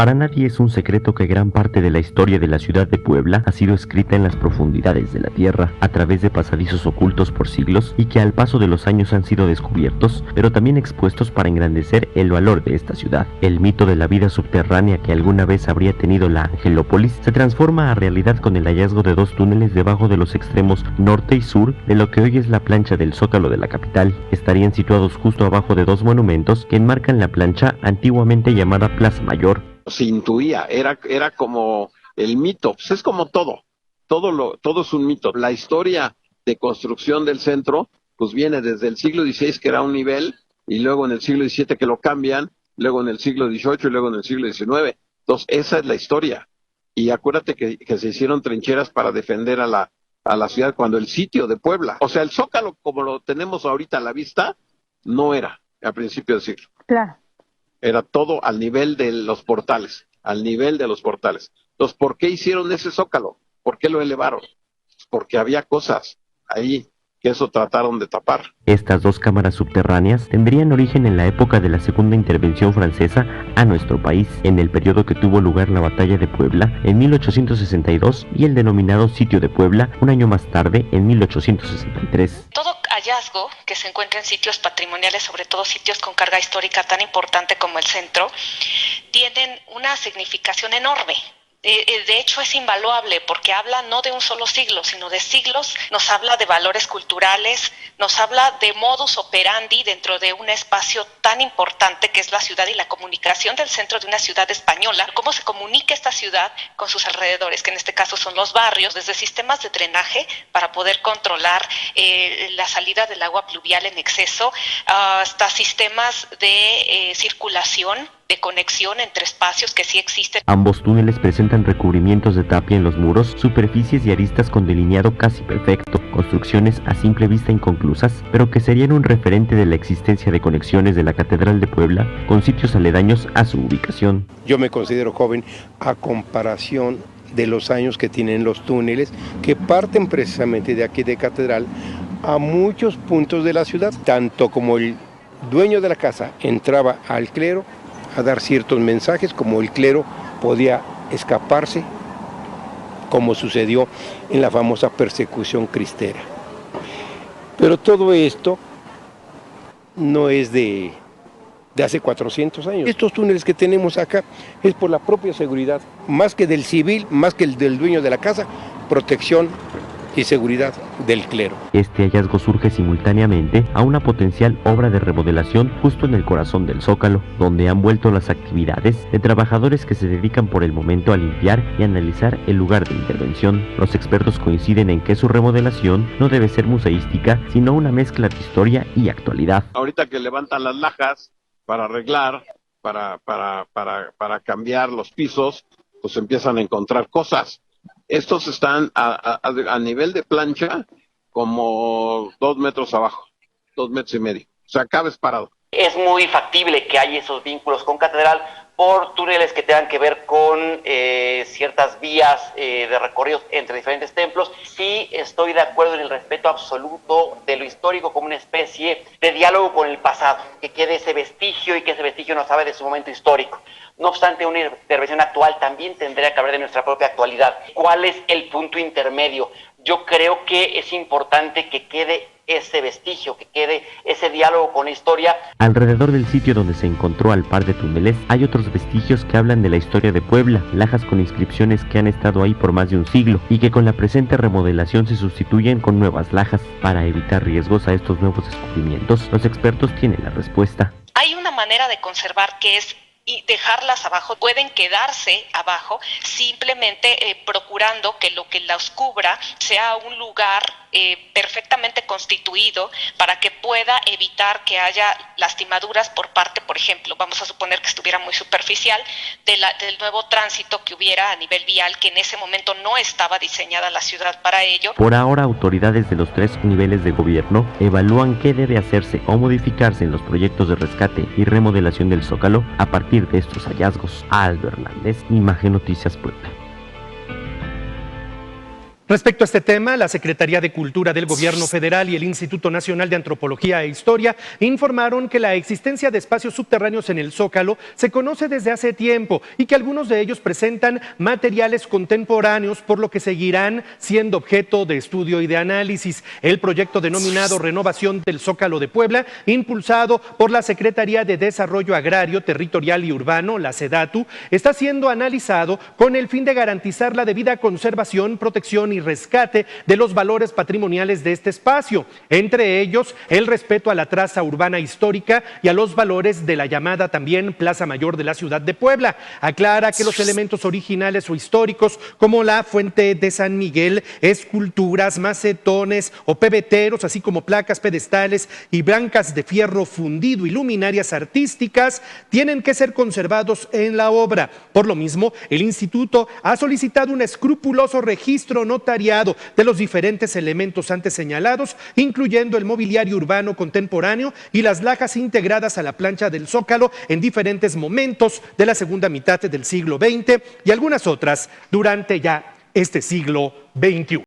Para nadie es un secreto que gran parte de la historia de la ciudad de Puebla ha sido escrita en las profundidades de la tierra, a través de pasadizos ocultos por siglos y que al paso de los años han sido descubiertos, pero también expuestos para engrandecer el valor de esta ciudad. El mito de la vida subterránea que alguna vez habría tenido la Angelópolis se transforma a realidad con el hallazgo de dos túneles debajo de los extremos norte y sur de lo que hoy es la plancha del Zócalo de la capital. Estarían situados justo abajo de dos monumentos que enmarcan la plancha antiguamente llamada Plaza Mayor. Se intuía, era como el mito, pues es como todo es un mito. La historia de construcción del centro, pues viene desde el siglo XVI, que era un nivel, y luego en el siglo XVII que lo cambian, luego en el siglo XVIII y luego en el siglo XIX. Entonces, esa es la historia. Y acuérdate que se hicieron trincheras para defender a la ciudad cuando el sitio de Puebla, o sea, el Zócalo como lo tenemos ahorita a la vista, no era a principio del siglo. Claro. Era todo al nivel de los portales, Entonces, ¿por qué hicieron ese Zócalo? ¿Por qué lo elevaron? Porque había cosas ahí que eso trataron de tapar. Estas dos cámaras subterráneas tendrían origen en la época de la segunda intervención francesa a nuestro país, en el periodo que tuvo lugar la batalla de Puebla en 1862 y el denominado Sitio de Puebla un año más tarde en 1863. Todo hallazgo que se encuentra en sitios patrimoniales, sobre todo sitios con carga histórica tan importante como el centro, tienen una significación enorme. De hecho es invaluable porque habla no de un solo siglo, sino de siglos, nos habla de valores culturales, nos habla de modus operandi dentro de un espacio tan importante que es la ciudad y la comunicación del centro de una ciudad española, cómo se comunica esta ciudad con sus alrededores, que en este caso son los barrios, desde sistemas de drenaje para poder controlar la salida del agua pluvial en exceso, hasta sistemas de circulación, de conexión entre espacios que sí existen. Ambos túneles presentan recubrimientos de tapia en los muros, superficies y aristas con delineado casi perfecto, construcciones a simple vista inconclusas, pero que serían un referente de la existencia de conexiones de la Catedral de Puebla con sitios aledaños a su ubicación. Yo me considero joven a comparación de los años que tienen los túneles, que parten precisamente de aquí de Catedral a muchos puntos de la ciudad, tanto como el dueño de la casa entraba al clero a dar ciertos mensajes, como el clero podía escaparse, como sucedió en la famosa persecución cristera. Pero todo esto no es de hace 400 años. Estos túneles que tenemos acá es por la propia seguridad, más que del civil, más que el del dueño de la casa, protección y seguridad del clero. Este hallazgo surge simultáneamente a una potencial obra de remodelación justo en el corazón del Zócalo, donde han vuelto las actividades de trabajadores que se dedican por el momento a limpiar y analizar el lugar de intervención. Los expertos coinciden en que su remodelación no debe ser museística, sino una mezcla de historia y actualidad. Ahorita que levantan las lajas para arreglar, para cambiar los pisos, pues empiezan a encontrar cosas. Estos están a nivel de plancha como 2 metros abajo, 2,5 metros. O sea, cabes parado. Es muy factible que haya esos vínculos con Catedral por túneles que tengan que ver con ciertas vías de recorridos entre diferentes templos. Sí estoy de acuerdo en el respeto absoluto de lo histórico como una especie de diálogo con el pasado, que quede ese vestigio y que ese vestigio nos hable de su momento histórico. No obstante, una intervención actual también tendría que hablar de nuestra propia actualidad. ¿Cuál es el punto intermedio? Yo creo que es importante que quede ese vestigio, que quede ese diálogo con la historia. Alrededor del sitio donde se encontró al par de túneles hay otros vestigios que hablan de la historia de Puebla, lajas con inscripciones que han estado ahí por más de un siglo y que con la presente remodelación se sustituyen con nuevas lajas. Para evitar riesgos a estos nuevos descubrimientos, los expertos tienen la respuesta. Hay una manera de conservar que es y dejarlas abajo, pueden quedarse abajo simplemente procurando que lo que las cubra sea un lugar perfectamente constituido para que pueda evitar que haya lastimaduras por parte, por ejemplo, vamos a suponer que estuviera muy superficial, del nuevo tránsito que hubiera a nivel vial, que en ese momento no estaba diseñada la ciudad para ello. Por ahora, autoridades de los 3 niveles de gobierno evalúan qué debe hacerse o modificarse en los proyectos de rescate y remodelación del Zócalo a partir de estos hallazgos. Aldo Hernández, Imagen Noticias Puebla. Respecto a este tema, la Secretaría de Cultura del Gobierno Federal y el Instituto Nacional de Antropología e Historia informaron que la existencia de espacios subterráneos en el Zócalo se conoce desde hace tiempo y que algunos de ellos presentan materiales contemporáneos, por lo que seguirán siendo objeto de estudio y de análisis. El proyecto denominado Renovación del Zócalo de Puebla, impulsado por la Secretaría de Desarrollo Agrario, Territorial y Urbano, la SEDATU, está siendo analizado con el fin de garantizar la debida conservación, protección y rescate de los valores patrimoniales de este espacio, entre ellos el respeto a la traza urbana histórica y a los valores de la llamada también Plaza Mayor de la ciudad de Puebla. Aclara que los elementos originales o históricos como la Fuente de San Miguel, esculturas, macetones o pebeteros, así como placas, pedestales y blancas de fierro fundido y luminarias artísticas, tienen que ser conservados en la obra. Por lo mismo, el instituto ha solicitado un escrupuloso registro notarial de los diferentes elementos antes señalados, incluyendo el mobiliario urbano contemporáneo y las lajas integradas a la plancha del Zócalo en diferentes momentos de la segunda mitad del siglo XX y algunas otras durante ya este siglo XXI.